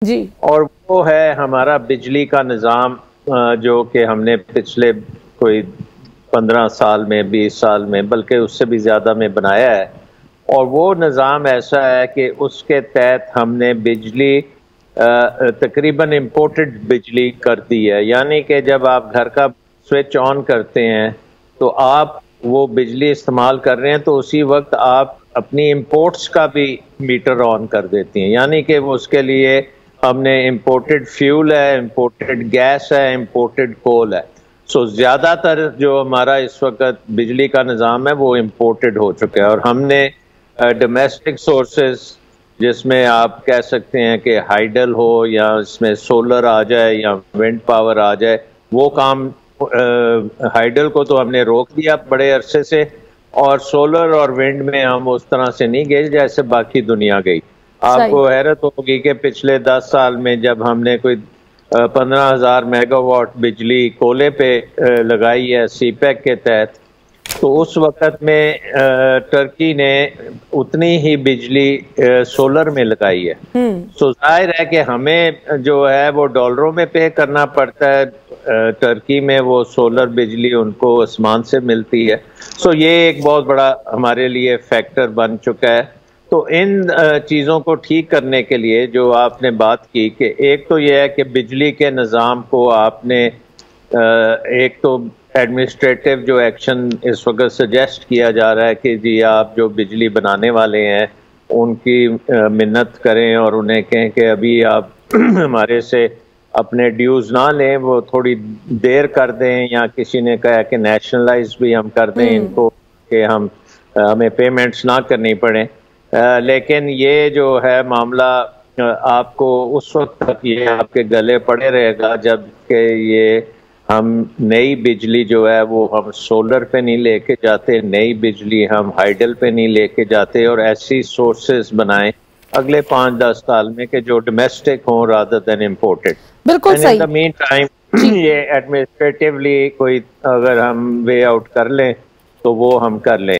जी। और वो है हमारा बिजली का निज़ाम, जो कि हमने पिछले कोई 15 साल में, 20 साल में, बल्कि उससे भी ज़्यादा में बनाया है। और वो निज़ाम ऐसा है कि उसके तहत हमने बिजली तकरीबन इम्पोर्टेड बिजली कर दी है। यानी कि जब आप घर का स्विच ऑन करते हैं तो आप वो बिजली इस्तेमाल कर रहे हैं, तो उसी वक्त आप अपनी इम्पोर्ट्स का भी मीटर ऑन कर देती हैं। यानी कि वो उसके लिए हमने इम्पोर्टेड फ्यूल है, इम्पोर्टेड गैस है, इम्पोर्टेड कोल है। सो ज़्यादातर जो हमारा इस वक्त बिजली का निज़ाम है वो इम्पोर्टेड हो चुका है। और हमने डोमेस्टिक सोर्सेज, जिसमें आप कह सकते हैं कि हाइडल हो या इसमें सोलर आ जाए या विंड पावर आ जाए, वो काम हाइडल को तो हमने रोक दिया बड़े अरसे से, और सोलर और विंड में हम उस तरह से नहीं गए जैसे बाकी दुनिया गई। सही। आपको हैरत होगी कि पिछले 10 साल में जब हमने कोई 15,000 मेगावाट बिजली कोले पे लगाई है सीपैक के तहत, तो उस वक़्त में टर्की ने उतनी ही बिजली सोलर में लगाई है। सो ज़ाहिर है कि हमें जो है वो डॉलरों में पे करना पड़ता है, टर्की में वो सोलर बिजली उनको आसमान से मिलती है। सो ये एक बहुत बड़ा हमारे लिए फैक्टर बन चुका है। तो इन चीज़ों को ठीक करने के लिए जो आपने बात की कि एक तो ये है कि बिजली के निज़ाम को आपने एक तो एडमिनिस्ट्रेटिव जो एक्शन इस वक्त सजेस्ट किया जा रहा है कि जी आप जो बिजली बनाने वाले हैं उनकी मिन्नत करें और उन्हें कहें कि अभी आप हमारे से अपने ड्यूज ना लें, वो थोड़ी देर कर दें, या किसी ने कहा कि नेशनलाइज भी हम कर दें इनको कि हमें पेमेंट्स ना करनी पड़े। लेकिन ये जो है मामला आपको उस वक्त तक ये आपके गले पड़े रहेगा जब कि ये हम नई बिजली जो है वो हम सोलर पे नहीं लेके जाते, नई बिजली हम हाइडल पे नहीं लेके जाते, और ऐसी सोर्सेज बनाएं अगले 5-10 साल में कि जो डोमेस्टिक हों रादर देन इम्पोर्टेड। बिल्कुल एंड इन सही। द मीन टाइम जी। ये एडमिनिस्ट्रेटिवली कोई अगर हम वे आउट कर लें तो वो हम कर लें।